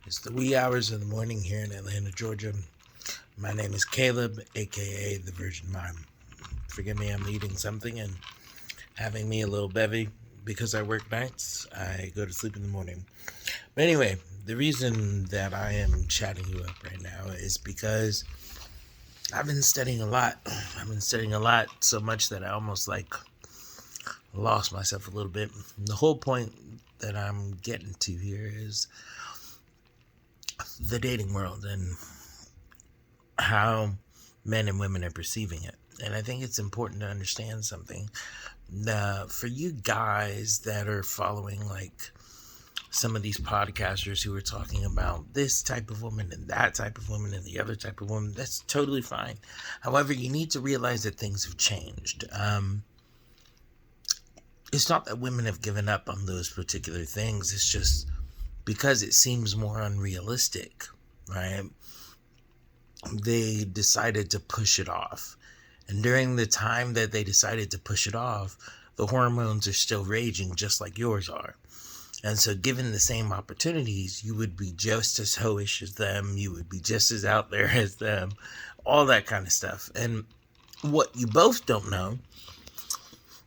It's the wee hours of the morning here in Atlanta, Georgia. My name is Caleb, aka the Virgin Mime. Forgive me, I'm eating something and having me a little bevy because I work nights. I go to sleep in the morning. But anyway, the reason that I am chatting you up right now is because I've been studying a lot. I've been studying a lot, so much that I almost lost myself a little bit. The whole point that I'm getting to here is the dating world and how men and women are perceiving it. And I think it's important to understand something. For you guys that are following some of these podcasters who are talking about this type of woman and that type of woman and the other type of woman, that's totally fine. However, you need to realize that things have changed. It's not that women have given up on those particular things. It's just because it seems more unrealistic, right? They decided to push it off. And during the time that they decided to push it off, the hormones are still raging just like yours are. And so, given the same opportunities, you would be just as hoish as them, you would be just as out there as them, all that kind of stuff. And what you both don't know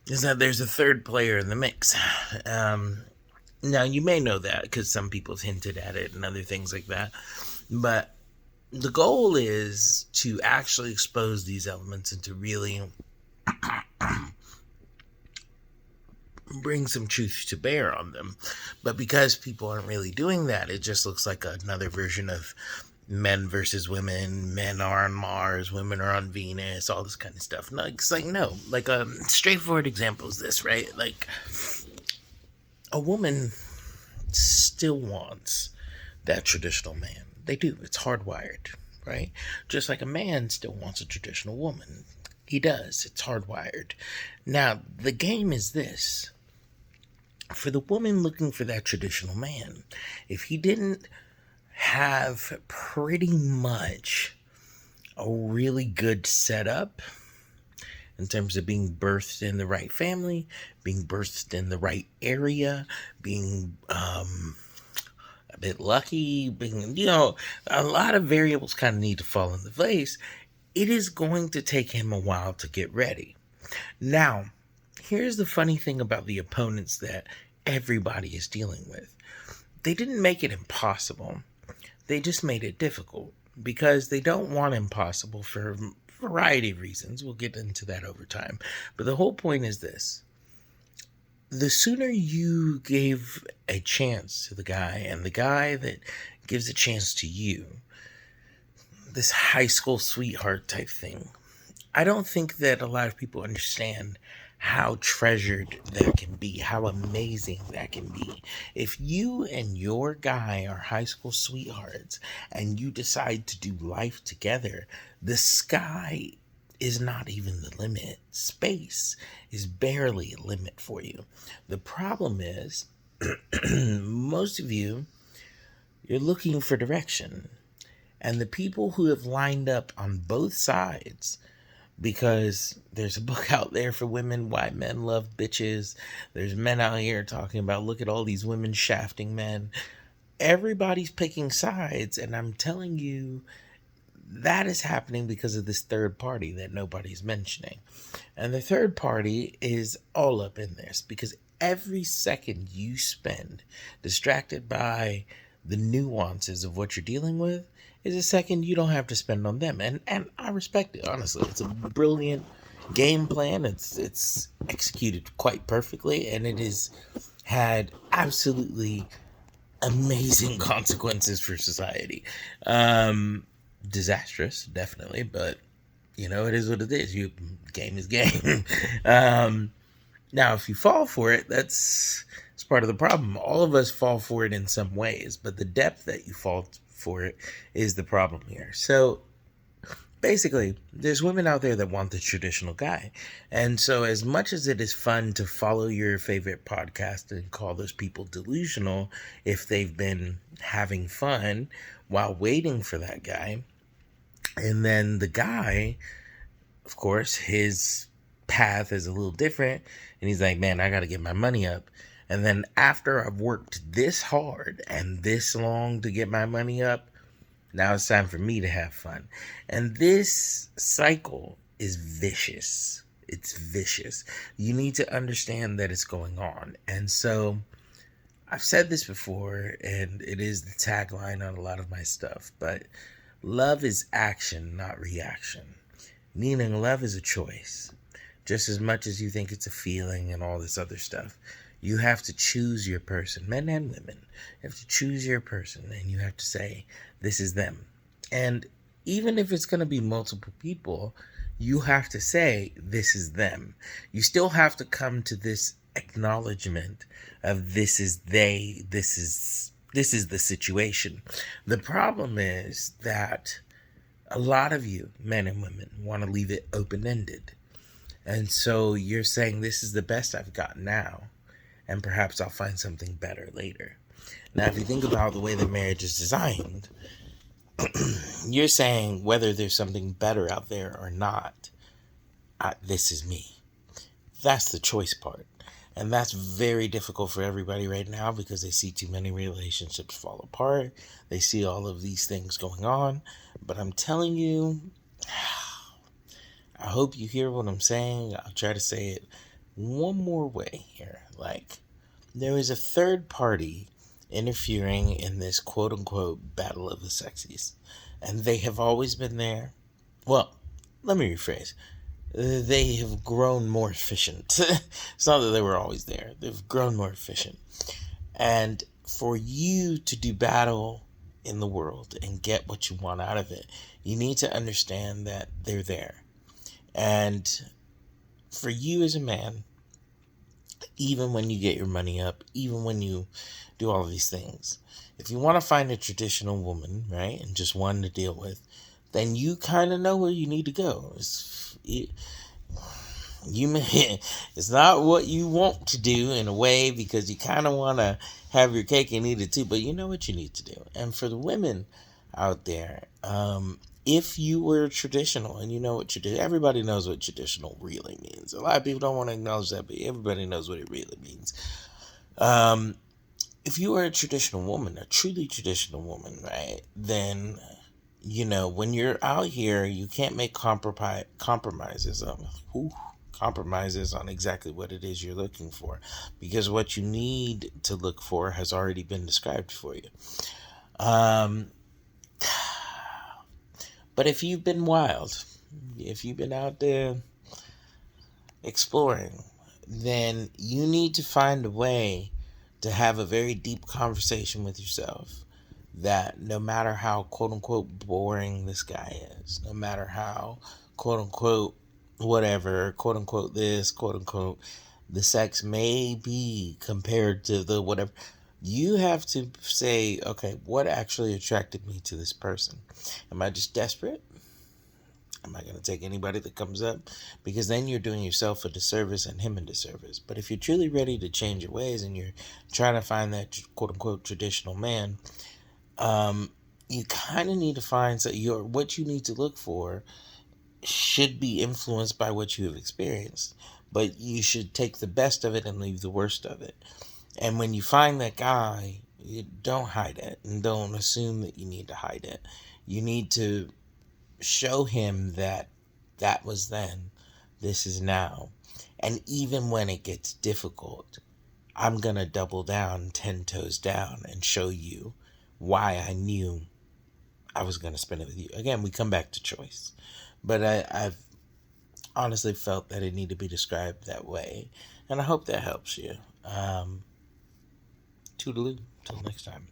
is that there's a third player in the mix. Now, you may know that because some people have hinted at it and other things like that. But the goal is to actually expose these elements and to really bring some truth to bear on them. But because people aren't really doing that, it just looks like another version of men versus women. Men are on Mars, women are on Venus, all this kind of stuff. No, it's no. A straightforward example is this, right? A woman still wants that traditional man. They do. It's hardwired, right? Just like a man still wants a traditional woman. He does. It's hardwired. Now, the game is this. For the woman looking for that traditional man, if he didn't have pretty much a really good setup in terms of being birthed in the right family, being birthed in the right area, being a bit lucky, being, a lot of variables kind of need to fall into place. It is going to take him a while to get ready. Now, here's the funny thing about the opponents that everybody is dealing with. They didn't make it impossible. They just made it difficult because they don't want impossible for a variety of reasons. We'll get into that over time. But the whole point is this. The sooner you give a chance to the guy and the guy that gives a chance to you, this high school sweetheart type thing, I don't think that a lot of people understand how treasured that can be, how amazing that can be. If you and your guy are high school sweethearts and you decide to do life together, the sky is not even the limit. Space is barely a limit for you. The problem is, most of you, you're looking for direction. And the people who have lined up on both sides, because there's a book out there for women, Why Men Love Bitches. There's men out here talking about, look at all these women shafting men. Everybody's picking sides, and I'm telling you, that is happening because of this third party that nobody's mentioning. And the third party is all up in this because every second you spend distracted by the nuances of what you're dealing with is a second you don't have to spend on them. And I respect it, honestly. It's a brilliant game plan. It's executed quite perfectly, and it has had absolutely amazing consequences for society. Disastrous, definitely, but it is what it is. Game is game. Now, if you fall for it, it's part of the problem. All of us fall for it in some ways, but the depth that you fall for it is the problem here. So basically, there's women out there that want the traditional guy. And so as much as it is fun to follow your favorite podcast and call those people delusional if they've been having fun while waiting for that guy, and then the guy, of course, his path is a little different, and he's like, man, I got to get my money up. And then after I've worked this hard and this long to get my money up, now it's time for me to have fun. And this cycle is vicious. It's vicious. You need to understand that it's going on. And so I've said this before, and it is the tagline on a lot of my stuff, but love is action, not reaction. Meaning, love is a choice. Just as much as you think it's a feeling and all this other stuff, you have to choose your person, men and women. You have to choose your person, and you have to say, this is them. And even if it's going to be multiple people, you have to say, this is them. You still have to come to this acknowledgement of this is they, this is the situation. The problem is that a lot of you, men and women, want to leave it open-ended. And so you're saying, this is the best I've got now, and perhaps I'll find something better later. Now, if you think about the way that marriage is designed, you're saying whether there's something better out there or not, this is me. That's the choice part. And that's very difficult for everybody right now because they see too many relationships fall apart. They see all of these things going on. But I'm telling you, I hope you hear what I'm saying. I'll try to say it one more way here. Like, there is a third party interfering in this quote unquote battle of the sexes. And they have always been there. Well, let me rephrase. They have grown more efficient. It's not that they were always there. They've grown more efficient. And for you to do battle in the world and get what you want out of it, you need to understand that they're there. And for you as a man, even when you get your money up, even when you do all of these things, if you want to find a traditional woman, right, and just one to deal with, then you kind of know where you need to go. It's not what you want to do in a way because you kind of want to have your cake and eat it too, but you know what you need to do. And for the women out there, if you were traditional and you know what tradition, everybody knows what traditional really means. A lot of people don't want to acknowledge that, but everybody knows what it really means. If you are a traditional woman, a truly traditional woman, right, then when you're out here, you can't make compromises on exactly what it is you're looking for, because what you need to look for has already been described for you. But if you've been wild, if you've been out there exploring, then you need to find a way to have a very deep conversation with yourself that no matter how quote unquote boring this guy is, no matter how quote unquote whatever, quote unquote this, quote unquote the sex may be compared to the whatever, you have to say, okay, what actually attracted me to this person? Am I just desperate? Am I going to take anybody that comes up? Because then you're doing yourself a disservice and him a disservice. But if you're truly ready to change your ways and you're trying to find that quote unquote traditional man, you kind of need to find what you need to look for should be influenced by what you have experienced, but you should take the best of it and leave the worst of it. And when you find that guy, you don't hide it and don't assume that you need to hide it. You need to show him that was then, this is now. And even when it gets difficult, I'm going to double down 10 toes down and show you why I knew I was going to spend it with you. Again, we come back to choice. But I've honestly felt that it needed to be described that way. And I hope that helps you. Toodaloo. Till next time.